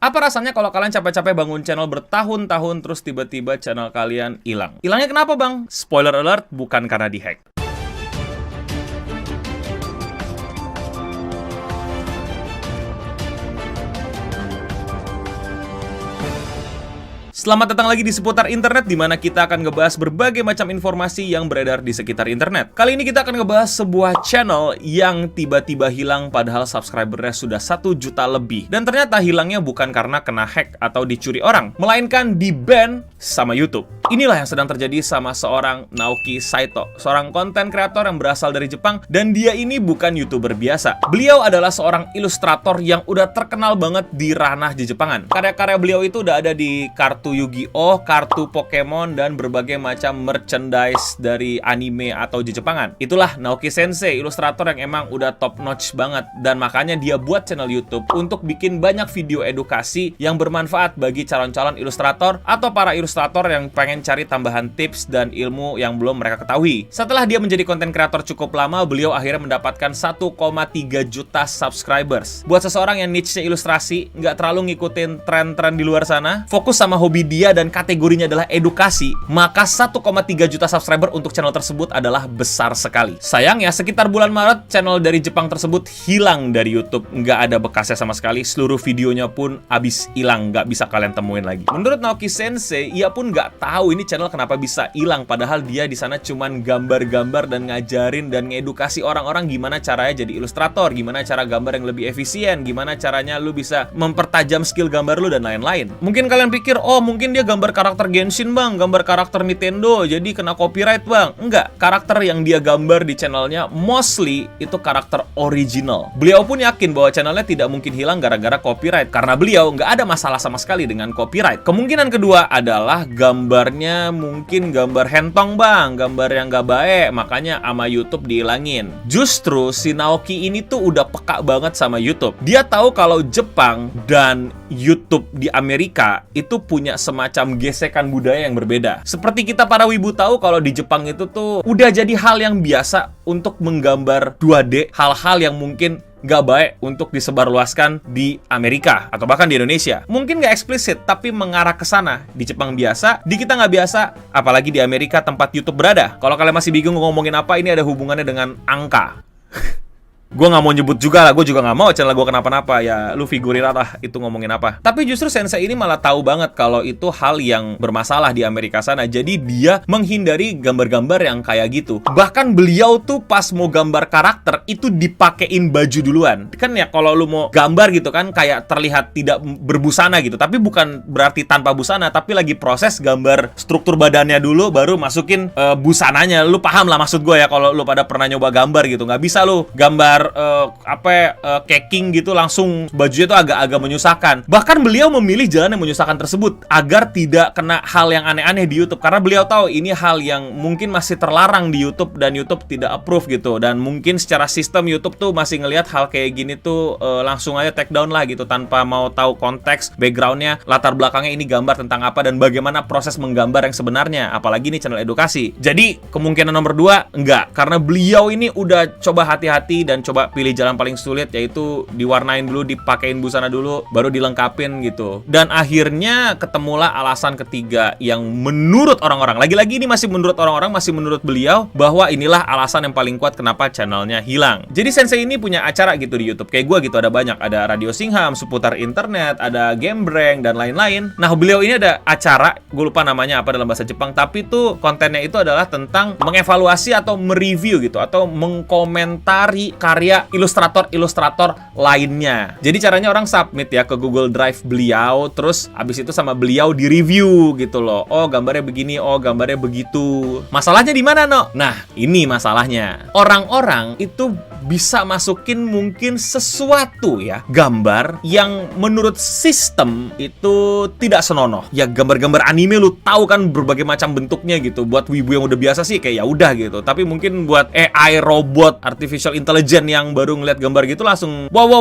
Apa rasanya kalau kalian capek-capek bangun channel bertahun-tahun terus tiba-tiba channel kalian hilang? Hilangnya kenapa, Bang? Spoiler alert, bukan karena dihack. Selamat datang lagi di Seputar Internet, di mana kita akan ngebahas berbagai macam informasi yang beredar di sekitar internet. Kali ini kita akan ngebahas sebuah channel yang tiba-tiba hilang padahal subscribernya sudah 1 juta lebih. Dan ternyata hilangnya bukan karena kena hack atau dicuri orang, melainkan di-ban sama YouTube. Inilah yang sedang terjadi sama seorang Naoki Saito, seorang konten kreator yang berasal dari Jepang, dan dia ini bukan YouTuber biasa. Beliau adalah seorang ilustrator yang udah terkenal banget di ranah Jepangan. Karya-karya beliau itu udah ada di kartu Yu-Gi-Oh, kartu Pokemon, dan berbagai macam merchandise dari anime atau Jepangan. Itulah Naoki Sensei, ilustrator yang emang udah top notch banget, dan makanya dia buat channel YouTube untuk bikin banyak video edukasi yang bermanfaat bagi calon-calon ilustrator atau para ilustrator yang pengen cari tambahan tips dan ilmu yang belum mereka ketahui. Setelah dia menjadi konten kreator cukup lama, beliau akhirnya mendapatkan 1,3 juta subscribers. Buat seseorang yang niche-nya ilustrasi, nggak terlalu ngikutin tren-tren di luar sana, fokus sama hobi dia dan kategorinya adalah edukasi, maka 1,3 juta subscriber untuk channel tersebut adalah besar sekali. Sayangnya, sekitar bulan Maret, channel dari Jepang tersebut hilang dari YouTube. Nggak ada bekasnya sama sekali, seluruh videonya pun habis hilang, nggak bisa kalian temuin lagi. Menurut Naoki Sensei, ia pun nggak tahu ini channel kenapa bisa hilang, padahal dia di sana cuman gambar-gambar dan ngajarin dan ngedukasi orang-orang gimana caranya jadi ilustrator, gimana cara gambar yang lebih efisien, gimana caranya lu bisa mempertajam skill gambar lu dan lain-lain. Mungkin kalian pikir, oh mungkin dia gambar karakter Genshin, Bang, gambar karakter Nintendo, jadi kena copyright, Bang. Enggak, karakter yang dia gambar di channelnya mostly itu karakter original. Beliau pun yakin bahwa channelnya tidak mungkin hilang gara-gara copyright, karena beliau nggak ada masalah sama sekali dengan copyright. Kemungkinan kedua adalah gambarnya mungkin gambar hentong, Bang, gambar yang nggak baik, makanya sama YouTube dihilangin. Justru si Naoki ini tuh udah peka banget sama YouTube. Dia tahu kalau Jepang dan YouTube di Amerika itu punya semacam gesekan budaya yang berbeda. Seperti kita para wibu tahu kalau di Jepang itu tuh udah jadi hal yang biasa untuk menggambar 2D hal-hal yang mungkin nggak baik untuk disebarluaskan di Amerika atau bahkan di Indonesia. Mungkin nggak eksplisit, tapi mengarah ke sana. Di Jepang biasa, di kita nggak biasa, apalagi di Amerika tempat YouTube berada. Kalau kalian masih bingung ngomongin apa, ini ada hubungannya dengan angka. Gue nggak mau nyebut juga lah, gue juga nggak mau channel gue kenapa-napa, ya lu figurin lah itu ngomongin apa. Tapi justru Sensei ini malah tahu banget kalau itu hal yang bermasalah di Amerika sana, jadi dia menghindari gambar-gambar yang kayak gitu. Bahkan beliau tuh pas mau gambar karakter itu dipakein baju duluan. Kan ya kalau lu mau gambar gitu kan kayak terlihat tidak berbusana gitu, tapi bukan berarti tanpa busana, tapi lagi proses gambar struktur badannya dulu baru masukin busananya. Lu paham lah maksud gue ya, kalau lu pada pernah nyoba gambar gitu. Nggak bisa lu gambar caking gitu langsung bajunya tuh agak-agak menyusahkan. Bahkan beliau memilih jalan yang menyusahkan tersebut agar tidak kena hal yang aneh-aneh di YouTube, karena beliau tahu ini hal yang mungkin masih terlarang di YouTube dan YouTube tidak approve gitu, dan mungkin secara sistem YouTube tuh masih ngelihat hal kayak gini tuh langsung aja take down lah gitu tanpa mau tahu konteks backgroundnya, latar belakangnya ini gambar tentang apa dan bagaimana proses menggambar yang sebenarnya, apalagi ini channel edukasi. Jadi kemungkinan nomor 2 enggak, karena beliau ini udah coba hati-hati dan coba pilih jalan paling sulit, yaitu diwarnain dulu, dipakein busana dulu, baru dilengkapin gitu. Dan akhirnya ketemulah alasan ketiga yang menurut orang-orang, lagi-lagi ini masih menurut orang-orang, masih menurut beliau, bahwa inilah alasan yang paling kuat kenapa channelnya hilang. Jadi Sensei ini punya acara gitu di YouTube, kayak gue gitu, ada banyak, ada Radio Singham, Seputar Internet, ada Gamebreng, dan lain-lain. Nah beliau ini ada acara, gue lupa namanya apa dalam bahasa Jepang, tapi tuh kontennya itu adalah tentang mengevaluasi atau mereview gitu, atau mengkomentari karya ilustrator-ilustrator lainnya. Jadi caranya orang submit ya ke Google Drive beliau, terus abis itu sama beliau di-review gitu loh. Oh gambarnya begini, oh gambarnya begitu. Masalahnya di mana, No? Nah, ini masalahnya. Orang-orang itu bisa masukin mungkin sesuatu ya, gambar yang menurut sistem itu tidak senonoh. Ya gambar-gambar anime lu tahu kan berbagai macam bentuknya gitu. Buat wibu yang udah biasa sih kayak ya udah gitu. Tapi mungkin buat AI, robot, artificial intelligence yang baru ngeliat gambar gitu langsung wow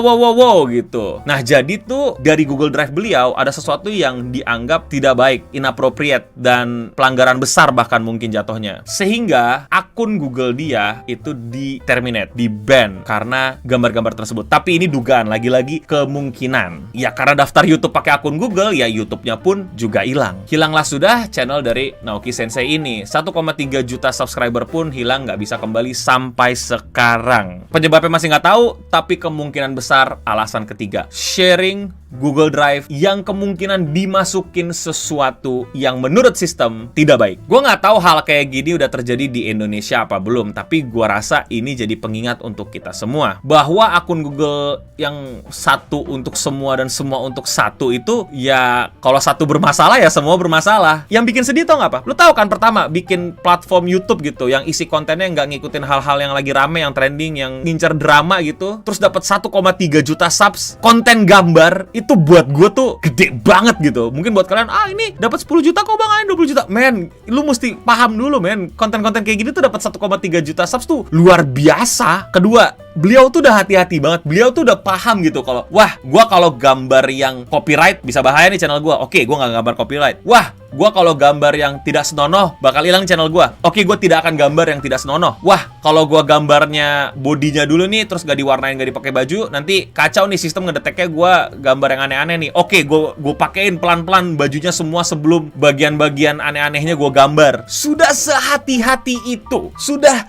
gitu. Nah, jadi tuh dari Google Drive beliau ada sesuatu yang dianggap tidak baik, inappropriate, dan pelanggaran besar bahkan mungkin jatuhnya. Sehingga akun Google dia itu di-terminate, di ban karena gambar-gambar tersebut. Tapi ini dugaan, lagi-lagi kemungkinan. Ya karena daftar YouTube pakai akun Google, ya YouTube-nya pun juga hilang. Hilanglah sudah channel dari Naoki Sensei ini. 1,3 juta subscriber pun hilang, nggak bisa kembali sampai sekarang. Penyebabnya masih nggak tahu, tapi kemungkinan besar alasan ketiga, sharing Google Drive yang kemungkinan dimasukin sesuatu yang menurut sistem tidak baik. Gue nggak tahu hal kayak gini udah terjadi di Indonesia apa belum, tapi gue rasa ini jadi pengingat untuk kita semua bahwa akun Google yang satu untuk semua dan semua untuk satu itu, ya kalau satu bermasalah ya semua bermasalah. Yang bikin sedih tau nggak apa? Lu tahu kan, pertama bikin platform YouTube gitu yang isi kontennya nggak ngikutin hal-hal yang lagi rame, yang trending, yang ngincer drama gitu, terus dapat 1,3 juta subs, konten gambar. Itu buat gue tuh gede banget gitu. Mungkin buat kalian, ini dapat 10 juta kok bang, 20 juta. Men, lu mesti paham dulu men, konten-konten kayak gini tuh dapat 1,3 juta subs tuh luar biasa. Kedua, beliau tuh udah hati-hati banget. Beliau tuh udah paham gitu kalau, wah, gue kalau gambar yang copyright bisa bahaya nih channel gue. Oke, gue nggak gambar copyright. Wah, gue kalau gambar yang tidak senonoh bakal hilang channel gue. Oke, gue tidak akan gambar yang tidak senonoh. Wah, kalau gue gambarnya bodinya dulu nih, terus gak diwarnain, gak dipakai baju, nanti kacau nih sistem ngedeteknya gue gambar yang aneh-aneh nih. Oke, gue pakein pelan-pelan bajunya semua sebelum bagian-bagian aneh-anehnya gue gambar. Sudah sehati-hati itu, sudah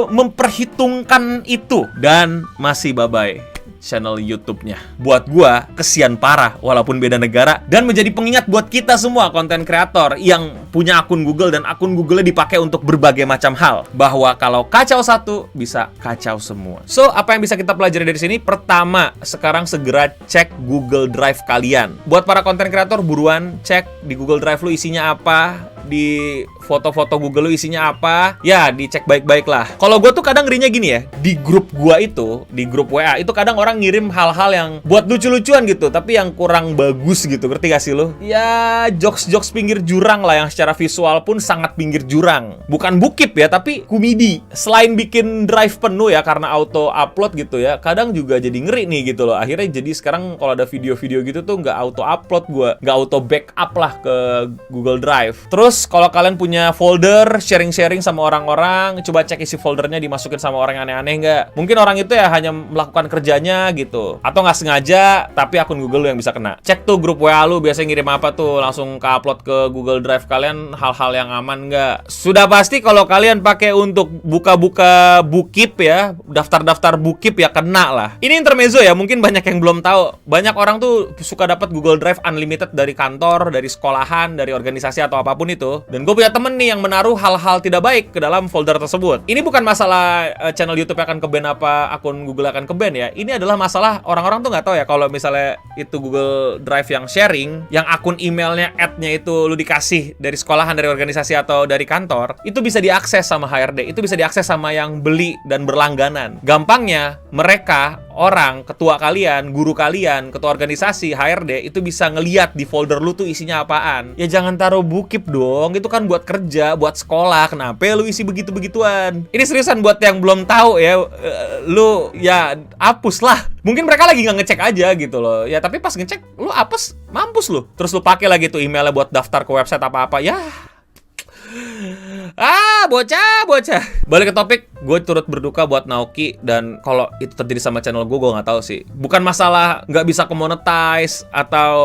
memperhitungkan itu, dan masih bye-bye channel YouTube-nya. Buat gua, kesian parah walaupun beda negara, dan menjadi pengingat buat kita semua konten kreator yang punya akun Google dan akun Google-nya dipakai untuk berbagai macam hal, bahwa kalau kacau satu bisa kacau semua. So, apa yang bisa kita pelajari dari sini? Pertama, sekarang segera cek Google Drive kalian. Buat para konten kreator, buruan cek di Google Drive lu isinya apa, di foto-foto Google lu isinya apa, ya dicek baik-baik lah. Kalau gue tuh kadang ngerinya gini ya, di grup gua itu, di grup WA itu kadang orang ngirim hal-hal yang buat lucu-lucuan gitu, tapi yang kurang bagus gitu, ngerti gak sih lu? Ya jokes-jokes pinggir jurang lah, yang secara visual pun sangat pinggir jurang. Bukan bukip ya, tapi komedi. Selain bikin drive penuh ya karena auto upload gitu ya, kadang juga jadi ngeri nih gitu loh. Akhirnya jadi sekarang kalau ada video-video gitu tuh nggak auto upload gue, nggak auto backup lah ke Google Drive. Terus kalau kalian punya folder sharing-sharing sama orang-orang, coba cek isi foldernya dimasukin sama orang yang aneh-aneh nggak. Mungkin orang itu ya hanya melakukan kerjanya gitu, atau nggak sengaja, tapi akun Google lu yang bisa kena. Cek tuh grup WA lu biasanya ngirim apa tuh, langsung ke upload ke Google Drive kalian, hal-hal yang aman nggak. Sudah pasti kalau kalian pakai untuk buka-buka bukip ya, daftar-daftar bukip ya kena lah. Ini intermezzo ya, mungkin banyak yang belum tahu. Banyak orang tuh suka dapat Google Drive unlimited dari kantor, dari sekolahan, dari organisasi atau apapun itu. Dan gue punya temen nih yang menaruh hal-hal tidak baik ke dalam folder tersebut. Ini bukan masalah channel YouTube akan ke-ban apa akun Google akan ke-ban ya. Ini adalah masalah orang-orang tuh nggak tahu ya kalau misalnya itu Google Drive yang sharing, yang akun emailnya, ad-nya itu lu dikasih dari sekolahan, dari organisasi atau dari kantor, itu bisa diakses sama HRD, itu bisa diakses sama yang beli dan berlangganan. Gampangnya, mereka, orang, ketua kalian, guru kalian, ketua organisasi, HRD, itu bisa ngeliat di folder lu tuh isinya apaan. Ya jangan taruh bukip dong, itu kan buat kerja, buat sekolah, kenapa lu isi begitu-begituan? Ini seriusan buat yang belum tahu ya, lu ya hapus lah. Mungkin mereka lagi nggak ngecek aja gitu loh. Ya tapi pas ngecek, lu hapus, mampus lu. Terus lu pakai lagi tuh emailnya buat daftar ke website apa-apa, ya. Bocah. Balik ke topik, gue turut berduka buat Naoki, dan kalau itu terjadi sama channel gue nggak tahu sih. Bukan masalah nggak bisa ke-monetize atau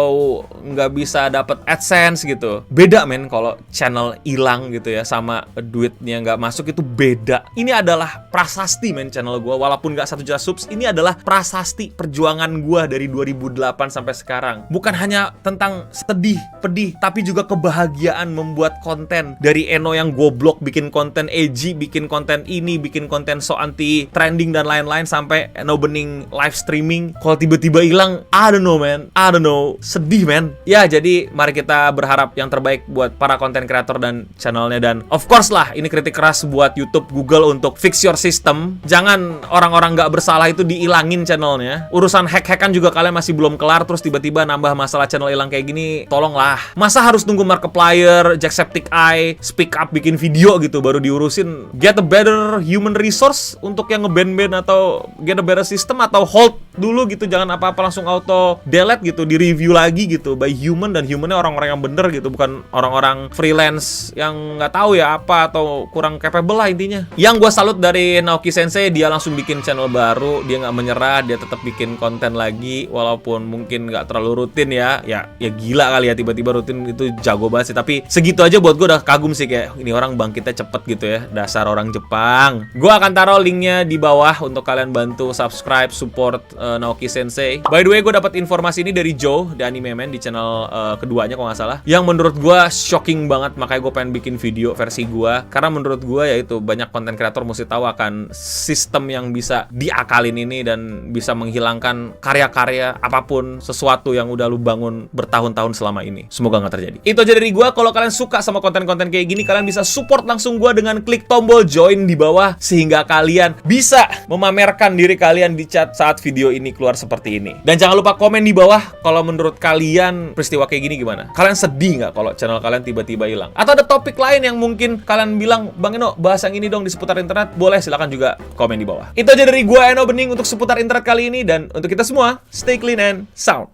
nggak bisa dapet AdSense gitu. Beda men kalau channel hilang gitu ya, sama duitnya nggak masuk, itu beda. Ini adalah prasasti men channel gue, walaupun nggak 1 juta subs, ini adalah prasasti perjuangan gue dari 2008 sampai sekarang. Bukan hanya tentang sedih, pedih, tapi juga kebahagiaan membuat konten. Dari Eno yang goblok bikin konten edgy, bikin konten ini, bikin konten so anti trending dan lain-lain, sampai Eno bening live streaming. Kalau tiba-tiba hilang, I don't know man, I don't know, sedih man. Ya jadi mari kita berharap yang terbaik buat para konten kreator dan channelnya. Dan of course lah, ini kritik keras buat YouTube, Google untuk fix your system. Jangan orang-orang nggak bersalah itu diilangin channelnya. Urusan hack-hackan juga kalian masih belum kelar, terus tiba-tiba nambah masalah channel hilang kayak gini. Tolonglah, masa harus nunggu Markiplier, Jacksepticeye speak up bikin video gitu baru diurusin? Get a better human resource untuk yang nge-ban atau get a better system, atau hold dulu gitu, jangan apa-apa langsung auto delete gitu, di review lagi gitu by human, dan humannya orang-orang yang bener gitu, bukan orang-orang freelance yang nggak tahu ya apa atau kurang capable lah intinya. Yang gue salut dari Naoki Sensei, dia langsung bikin channel baru, dia nggak menyerah, dia tetap bikin konten lagi walaupun mungkin nggak terlalu rutin ya gila kali ya, tiba-tiba rutin itu jago banget sih. Tapi segitu aja buat gue udah kagum sih, kayak ini orang bangkitnya cepet gitu ya, dasar orang Jepang. Gue akan taruh linknya di bawah untuk kalian bantu subscribe, support Naoki Sensei. By the way, gue dapat informasi ini dari Joe, The Anime Man, di channel keduanya kalau nggak salah, yang menurut gue shocking banget, makanya gue pengen bikin video versi gue, karena menurut gue ya itu banyak konten kreator mesti tahu akan sistem yang bisa diakalin ini dan bisa menghilangkan karya-karya apapun, sesuatu yang udah lu bangun bertahun-tahun selama ini. Semoga nggak terjadi. Itu aja dari gue. Kalau kalian suka sama konten-konten kayak gini, kalian bisa support langsung gue dengan klik tombol join di bawah, sehingga kalian bisa memamerkan diri kalian di chat saat video ini keluar seperti ini. Dan jangan lupa komen di bawah kalau menurut kalian peristiwa kayak gini gimana. Kalian sedih nggak kalau channel kalian tiba-tiba hilang? Atau ada topik lain yang mungkin kalian bilang, Bang Eno, bahas yang ini dong di seputar internet? Boleh, silahkan juga komen di bawah. Itu aja dari gue, Eno Bening, untuk seputar internet kali ini. Dan untuk kita semua, stay clean and sound.